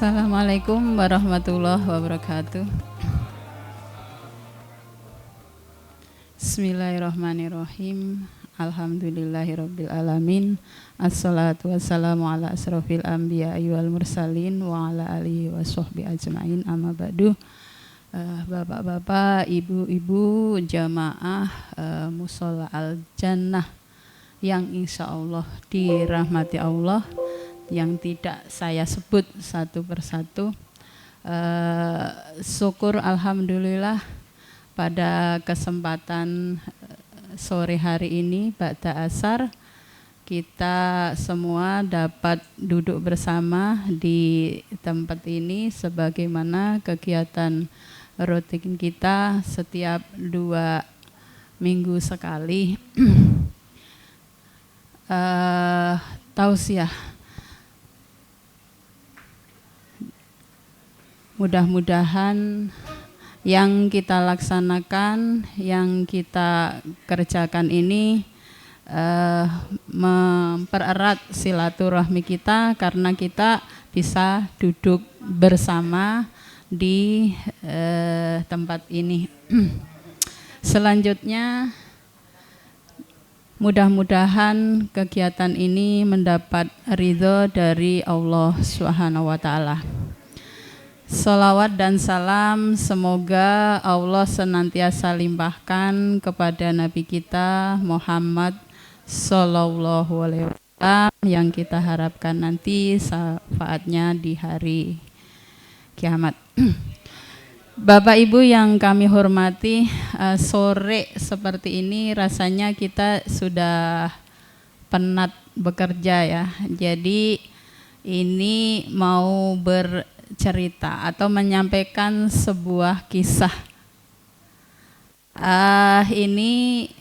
Assalamualaikum warahmatullahi wabarakatuh. Bismillahirrahmanirrahim. Alhamdulillahirabbil alamin. Assalatu wassalamu ala asrofil anbiya wal mursalin wa ala alihi washabbihi ajmain. Amma ba'du. Bapak-bapak, ibu-ibu, jamaah Mushola Al Jannah yang insya Allah dirahmati Allah, yang tidak saya sebut satu persatu. Syukur alhamdulillah pada kesempatan sore hari ini ba'da asar kita semua dapat duduk bersama di tempat ini sebagaimana kegiatan rutin kita setiap 2 minggu sekali. Tausiah. Mudah-mudahan yang kita laksanakan, yang kita kerjakan ini mempererat silaturahmi kita karena kita bisa duduk bersama di tempat ini. Selanjutnya, mudah-mudahan kegiatan ini mendapat ridho dari Allah Subhanahu wa Ta'ala. Salawat dan salam semoga Allah senantiasa limpahkan kepada Nabi kita Muhammad Sallallahu Alaihi Wasallam yang kita harapkan nanti syafaatnya di hari kiamat. Bapak Ibu yang kami hormati, sore seperti ini rasanya kita sudah penat bekerja ya. Jadi ini mau bercerita atau menyampaikan sebuah kisah. Ini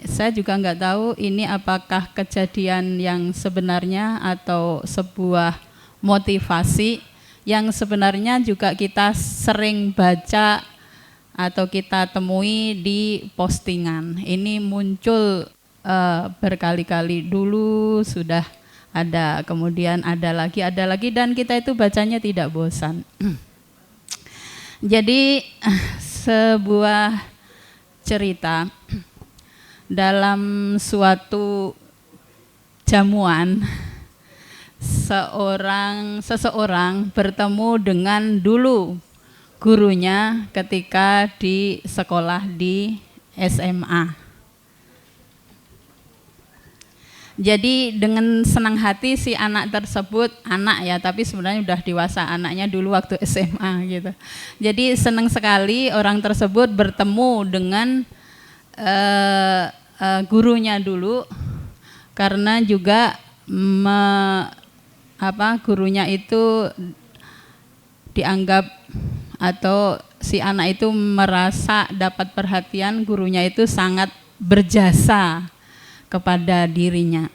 saya juga nggak tahu ini apakah kejadian yang sebenarnya atau sebuah motivasi yang sebenarnya juga kita sering baca atau kita temui di postingan. Ini muncul berkali-kali, dulu sudah ada, kemudian ada lagi dan kita itu bacanya tidak bosan. Jadi sebuah cerita dalam suatu jamuan seseorang bertemu dengan dulu gurunya ketika di sekolah di SMA. Jadi dengan senang hati si anak tersebut, anak ya tapi sebenarnya udah dewasa, anaknya dulu waktu SMA gitu. Jadi senang sekali orang tersebut bertemu dengan gurunya dulu karena juga gurunya itu dianggap atau si anak itu merasa dapat perhatian gurunya itu sangat berjasa kepada dirinya.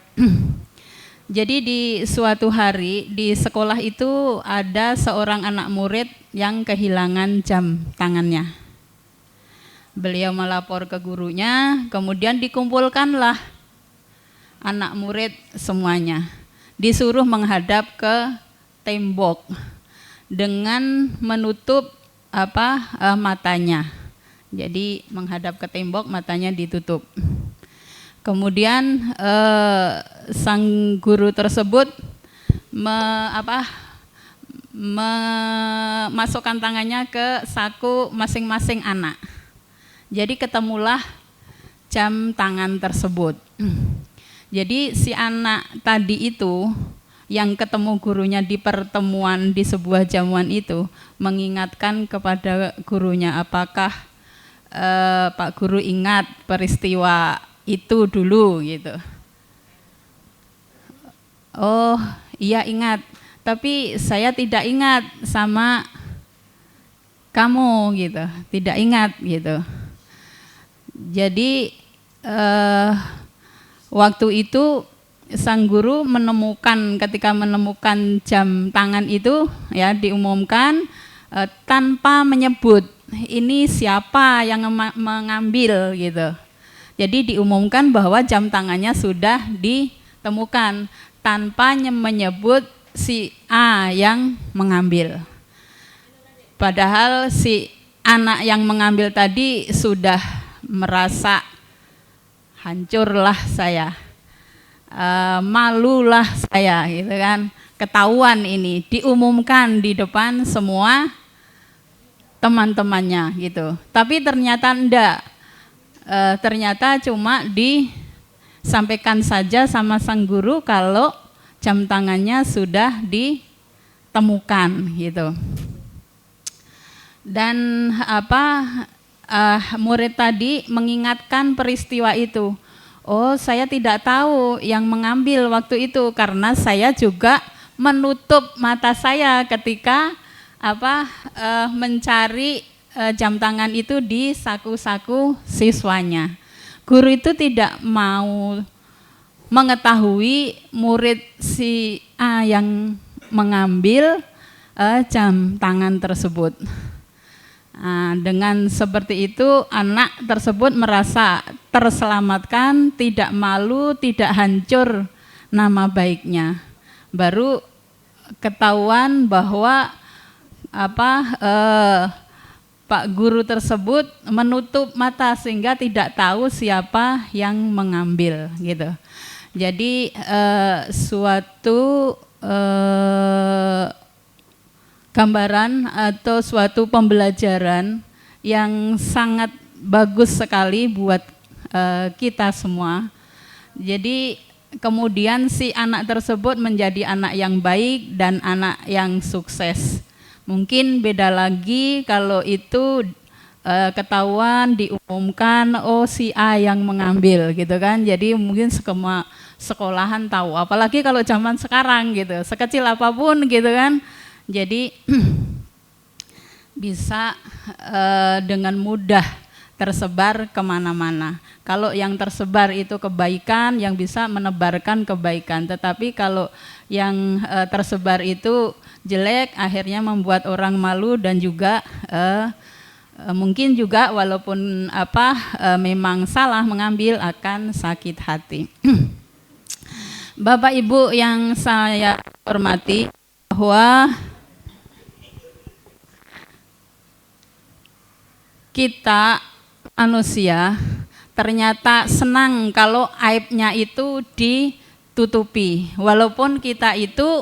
Jadi di suatu hari di sekolah itu ada seorang anak murid yang kehilangan jam tangannya. Beliau melapor ke gurunya, kemudian dikumpulkanlah anak murid semuanya. Disuruh menghadap ke tembok dengan menutup matanya. Jadi menghadap ke tembok, matanya ditutup. Kemudian sang guru tersebut memasukkan tangannya ke saku masing-masing anak. Jadi ketemulah jam tangan tersebut. Jadi si anak tadi itu yang ketemu gurunya di pertemuan di sebuah jamuan itu mengingatkan kepada gurunya, apakah Pak Guru ingat peristiwa itu dulu gitu. Oh iya ingat, tapi saya tidak ingat sama kamu gitu, tidak ingat gitu. Jadi waktu itu sang guru ketika menemukan jam tangan itu ya diumumkan tanpa menyebut ini siapa yang mengambil gitu. Jadi diumumkan bahwa jam tangannya sudah ditemukan tanpa menyebut si A yang mengambil. Padahal si anak yang mengambil tadi sudah merasa hancurlah saya, malulah saya gitu kan. Ketahuan ini, diumumkan di depan semua teman-temannya gitu. Tapi ternyata enggak, ternyata cuma disampaikan saja sama sang guru kalau jam tangannya sudah ditemukan gitu. Dan murid tadi mengingatkan peristiwa itu. Oh, saya tidak tahu yang mengambil waktu itu karena saya juga menutup mata saya ketika mencari jam tangan itu di saku-saku siswanya. Guru itu tidak mau mengetahui murid si A yang mengambil jam tangan tersebut. Dengan seperti itu anak tersebut merasa terselamatkan, tidak malu, tidak hancur nama baiknya. Baru ketahuan bahwa Pak guru tersebut menutup mata sehingga tidak tahu siapa yang mengambil gitu. Jadi suatu gambaran atau suatu pembelajaran yang sangat bagus sekali buat kita semua. Jadi kemudian si anak tersebut menjadi anak yang baik dan anak yang sukses. Mungkin beda lagi kalau itu ketahuan, diumumkan, oh si A yang mengambil gitu kan. Jadi mungkin sekolahan tahu, apalagi kalau zaman sekarang gitu, sekecil apapun gitu kan. Jadi bisa dengan mudah tersebar kemana-mana. Kalau yang tersebar itu kebaikan, yang bisa menebarkan kebaikan. Tetapi kalau yang tersebar itu jelek, akhirnya membuat orang malu dan juga mungkin juga walaupun memang salah mengambil akan sakit hati. Bapak Ibu yang saya hormati, bahwa kita manusia ternyata senang kalau aibnya itu ditutupi, walaupun kita itu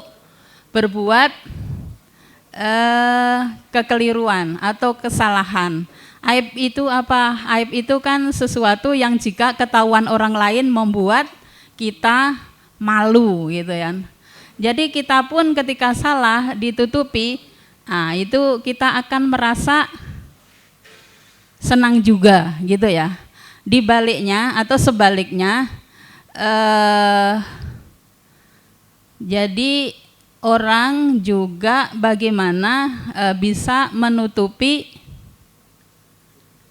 berbuat kekeliruan atau kesalahan. Aib itu apa? Aib itu kan sesuatu yang jika ketahuan orang lain membuat kita malu gitu ya. Jadi kita pun ketika salah ditutupi, itu kita akan merasa senang juga gitu ya. Di baliknya atau sebaliknya, jadi orang juga bagaimana bisa menutupi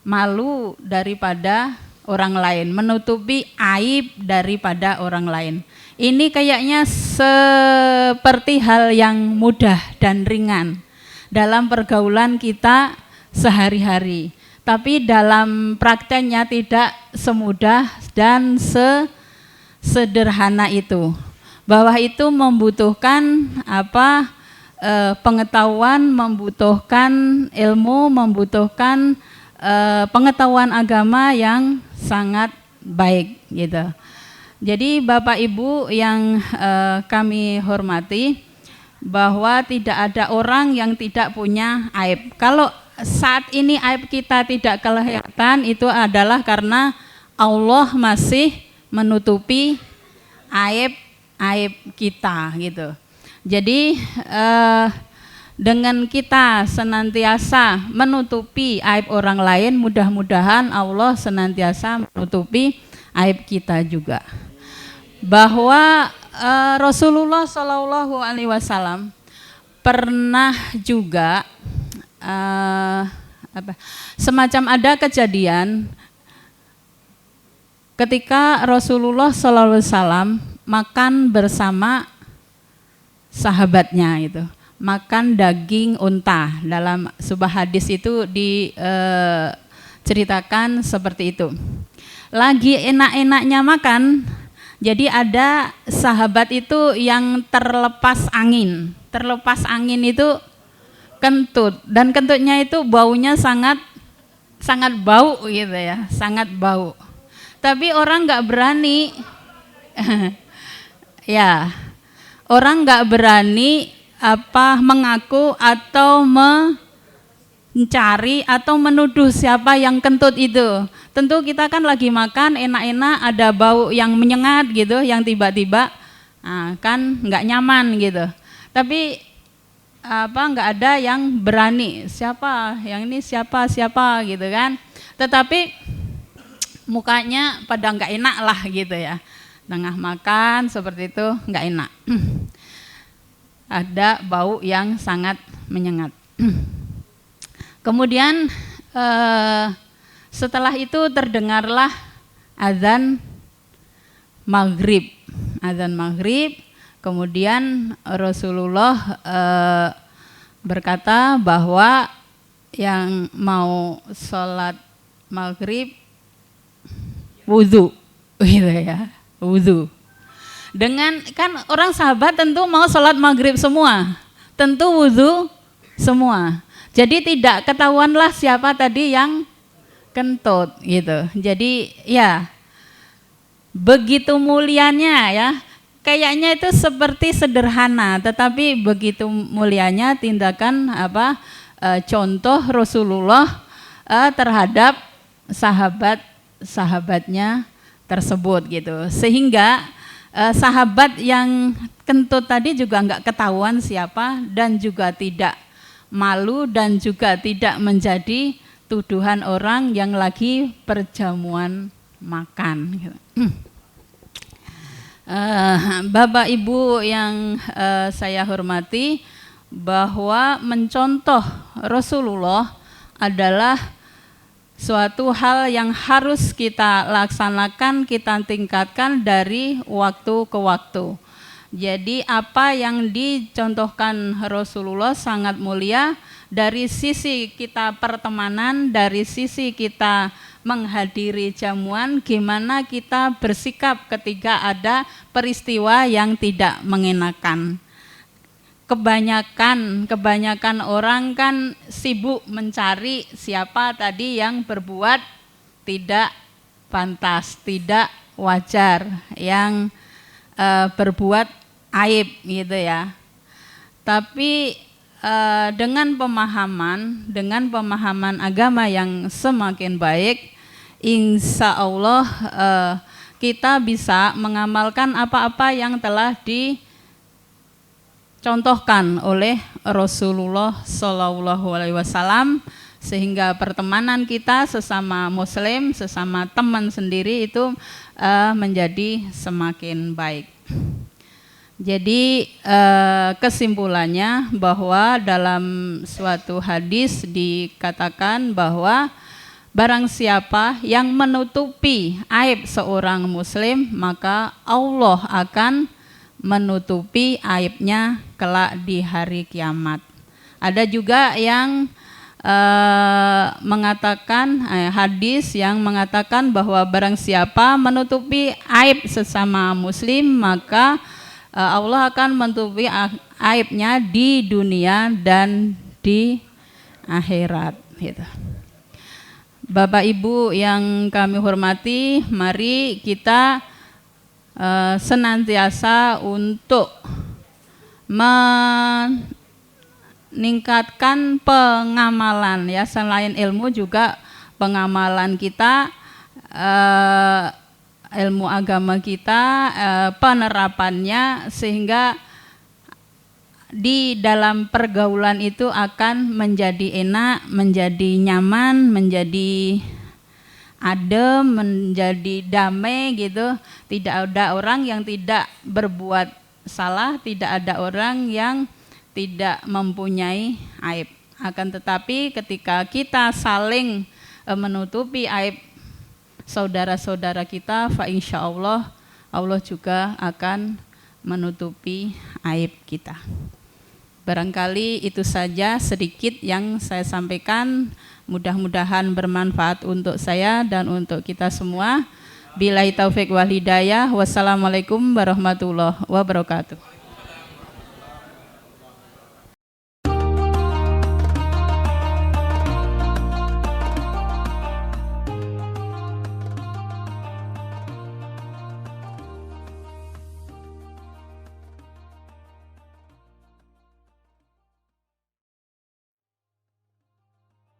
malu daripada orang lain, menutupi aib daripada orang lain. Ini kayaknya seperti hal yang mudah dan ringan dalam pergaulan kita sehari-hari. Tapi dalam prakteknya tidak semudah dan sesederhana itu. Bahwa itu membutuhkan pengetahuan, membutuhkan ilmu, membutuhkan pengetahuan agama yang sangat baik gitu. Jadi Bapak Ibu yang kami hormati, bahwa tidak ada orang yang tidak punya aib. Kalau saat ini aib kita tidak kelihatan, itu adalah karena Allah masih menutupi aib kita gitu. Jadi dengan kita senantiasa menutupi aib orang lain, mudah-mudahan Allah senantiasa menutupi aib kita juga. Bahwa Rasulullah SAW pernah juga semacam ada kejadian ketika Rasulullah SAW makan bersama sahabatnya itu, makan daging unta. Dalam sebuah hadis itu diceritakan seperti itu. Lagi enak-enaknya makan, jadi ada sahabat itu yang terlepas angin. Terlepas angin itu kentut, dan kentutnya itu baunya sangat bau gitu ya, sangat bau. Tapi orang nggak berani, ya, orang nggak berani mengaku atau mencari atau menuduh siapa yang kentut itu. Tentu kita kan lagi makan enak-enak, ada bau yang menyengat gitu, yang tiba-tiba kan nggak nyaman gitu. Tapi nggak ada yang berani, siapa yang ini, siapa gitu kan. Tetapi mukanya pada nggak enak lah gitu ya, tengah makan seperti itu nggak enak. Ada bau yang sangat menyengat. Kemudian setelah itu terdengarlah azan maghrib. Kemudian Rasulullah berkata bahwa yang mau sholat maghrib wudhu, gitu ya, wudhu. Dengan kan orang sahabat tentu mau sholat maghrib semua, tentu wudhu semua. Jadi tidak ketahuanlah siapa tadi yang kentut gitu. Jadi ya begitu mulianya ya. Kayaknya itu seperti sederhana, tetapi begitu mulianya tindakan contoh Rasulullah terhadap sahabatnya tersebut gitu. Sehingga sahabat yang kentut tadi juga nggak ketahuan siapa, dan juga tidak malu, dan juga tidak menjadi tuduhan orang yang lagi perjamuan makan gitu. Bapak Ibu yang saya hormati, bahwa mencontoh Rasulullah adalah suatu hal yang harus kita laksanakan, kita tingkatkan dari waktu ke waktu. Jadi apa yang dicontohkan Rasulullah sangat mulia dari sisi kita pertemanan, dari sisi kita menghadiri jamuan, gimana kita bersikap ketika ada peristiwa yang tidak mengenakan. Kebanyakan orang kan sibuk mencari siapa tadi yang berbuat tidak pantas, tidak wajar, yang berbuat aib gitu ya. Tapi dengan pemahaman agama yang semakin baik, insya Allah kita bisa mengamalkan apa-apa yang telah dicontohkan oleh Rasulullah SAW, sehingga pertemanan kita sesama Muslim, sesama teman sendiri itu menjadi semakin baik. Jadi kesimpulannya bahwa dalam suatu hadis dikatakan bahwa barang siapa yang menutupi aib seorang muslim, maka Allah akan menutupi aibnya kelak di hari kiamat. Ada juga yang mengatakan hadis yang mengatakan bahwa barang siapa menutupi aib sesama muslim, maka Allah akan menutupi aibnya di dunia dan di akhirat gitu. Bapak Ibu yang kami hormati, mari kita senantiasa untuk meningkatkan pengamalan ya, selain ilmu juga pengamalan kita, ilmu agama kita, penerapannya, sehingga di dalam pergaulan itu akan menjadi enak, menjadi nyaman, menjadi adem, menjadi damai gitu. Tidak ada orang yang tidak berbuat salah, tidak ada orang yang tidak mempunyai aib. Akan tetapi ketika kita saling menutupi aib saudara-saudara kita, fa insya Allah, Allah juga akan menutupi aib kita. Barangkali itu saja sedikit yang saya sampaikan. Mudah-mudahan bermanfaat untuk saya dan untuk kita semua. Billahi taufik wal hidayah. Wassalamualaikum warahmatullahi wabarakatuh.